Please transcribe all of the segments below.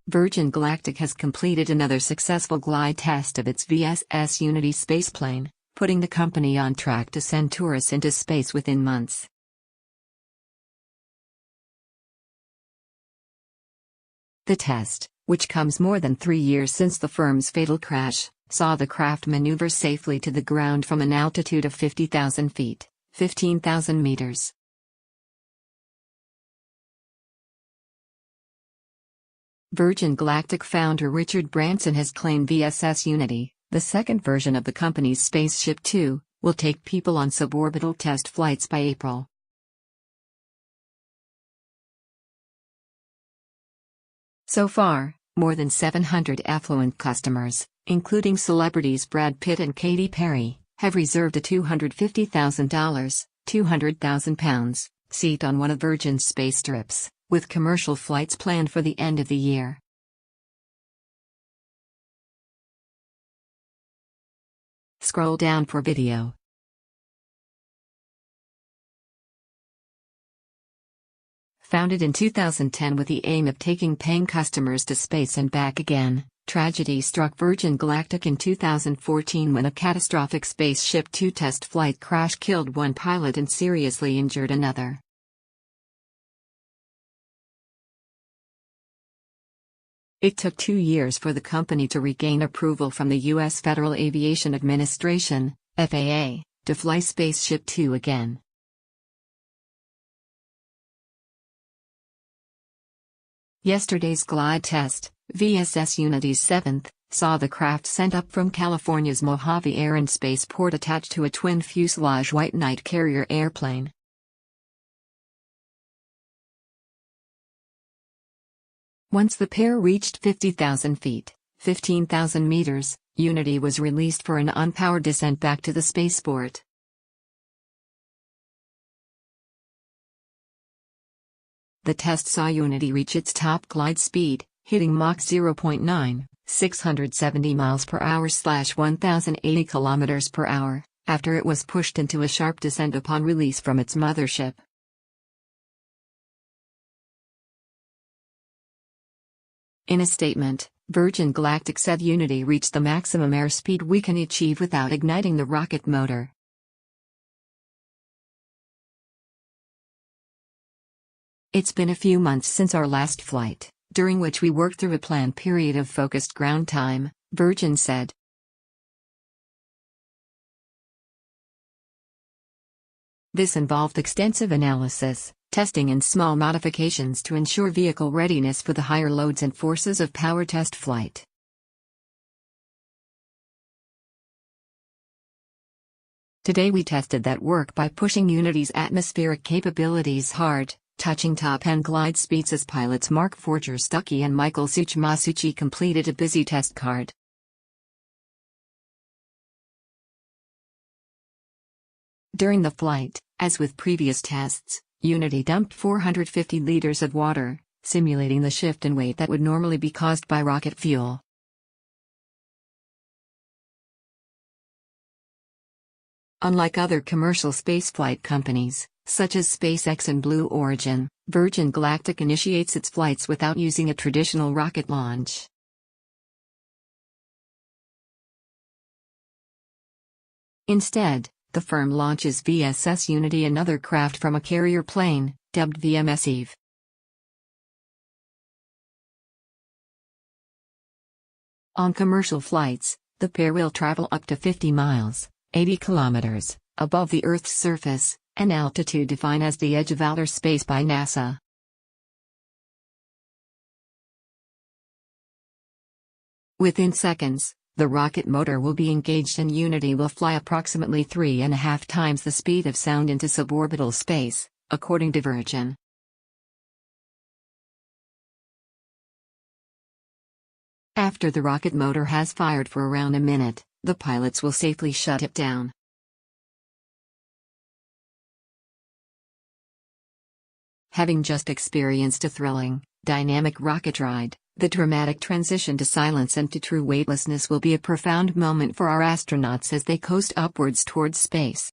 Virgin Galactic has completed another successful glide test of its VSS Unity spaceplane, putting the company on track to send tourists into space within months. The test, which comes more than 3 years since the firm's fatal crash, saw the craft maneuver safely to the ground from an altitude of 50,000 feet, 15,000 meters. Virgin Galactic founder Richard Branson has claimed VSS Unity, the second version of the company's SpaceShipTwo, will take people on suborbital test flights by April. So far, more than 700 affluent customers, including celebrities Brad Pitt and Katy have reserved a $250,000 £200,000 seat on one of Virgin's space trips, with commercial flights planned for the end of the year. Scroll down for video. Founded in 2010 with the aim of taking paying customers to space and back again, tragedy struck Virgin Galactic in 2014 when a catastrophic SpaceShipTwo test flight crash killed one pilot and seriously injured another. It took 2 years for the company to regain approval from the U.S. Federal Aviation Administration, FAA, to fly SpaceShipTwo again. Yesterday's glide test, VSS Unity's 7th, saw the craft sent up from California's Mojave Air and Spaceport attached to a twin-fuselage White Knight carrier airplane. Once the pair reached 50,000 feet, 15,000 meters, Unity was released for an unpowered descent back to the spaceport. The test saw Unity reach its top glide speed, hitting Mach 0.9, 670 miles per hour / 1,080 kilometers per hour, after it was pushed into a sharp descent upon release from its mothership. In a statement, Virgin Galactic said Unity reached the maximum airspeed we can achieve without igniting the rocket motor. It's been a few months since our last flight, during which we worked through a planned period of focused ground time, Virgin said. This involved extensive analysis, testing and small modifications to ensure vehicle readiness for the higher loads and forces of power test flight. Today we tested that work by pushing Unity's atmospheric capabilities hard, touching top-end glide speeds as pilots Mark Forger-Stuckey and Michael Masucci completed a busy test card. During the flight, as with previous tests, Unity dumped 450 liters of water, simulating the shift in weight that would normally be caused by rocket fuel. Unlike other commercial spaceflight companies, such as SpaceX and Blue Origin, Virgin Galactic initiates its flights without using a traditional rocket launch. Instead, the firm launches VSS Unity, another craft from a carrier plane, dubbed VMS-Eve. On commercial flights, the pair will travel up to 50 miles, 80 kilometers, above the Earth's surface, an altitude defined as the edge of outer space by NASA. Within seconds, the rocket motor will be engaged and Unity will fly approximately 3.5 times the speed of sound into suborbital space, according to Virgin. After the rocket motor has fired for around a minute, the pilots will safely shut it down. Having just experienced a thrilling, dynamic rocket ride, the dramatic transition to silence and to true weightlessness will be a profound moment for our astronauts as they coast upwards towards space.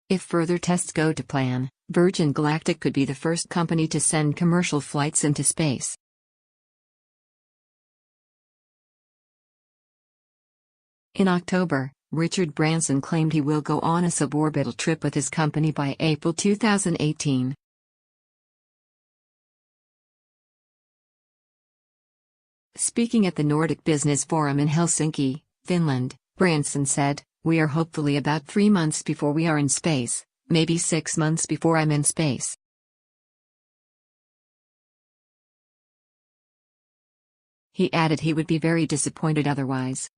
If further tests go to plan, Virgin Galactic could be the first company to send commercial flights into space. In October, Richard Branson claimed he will go on a suborbital trip with his company by April 2018. Speaking at the Nordic Business Forum in Helsinki, Finland, Branson said, "We are hopefully about 3 months before we are in space, maybe 6 months before I'm in space." He added he would be very disappointed otherwise.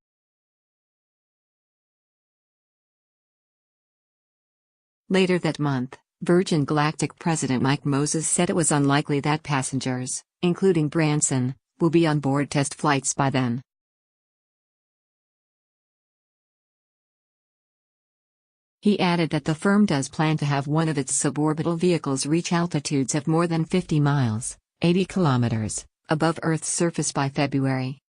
Later that month, Virgin Galactic President Mike Moses said it was unlikely that passengers, including Branson, will be on board test flights by then. He added that the firm does plan to have one of its suborbital vehicles reach altitudes of more than 50 miles, 80 kilometers, above Earth's surface by February.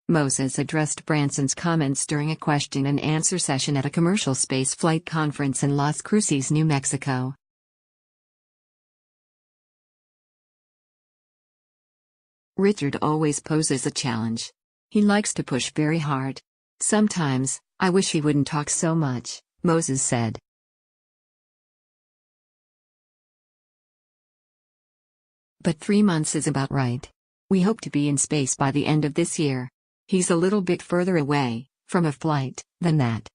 Moses addressed Branson's comments during a question-and-answer session at a commercial spaceflight conference in Las Cruces, New Mexico. Richard always poses a challenge. He likes to push very hard. Sometimes, I wish he wouldn't talk so much, Moses said. But 3 months is about right. We hope to be in space by the end of this year. He's a little bit further away from a flight than that.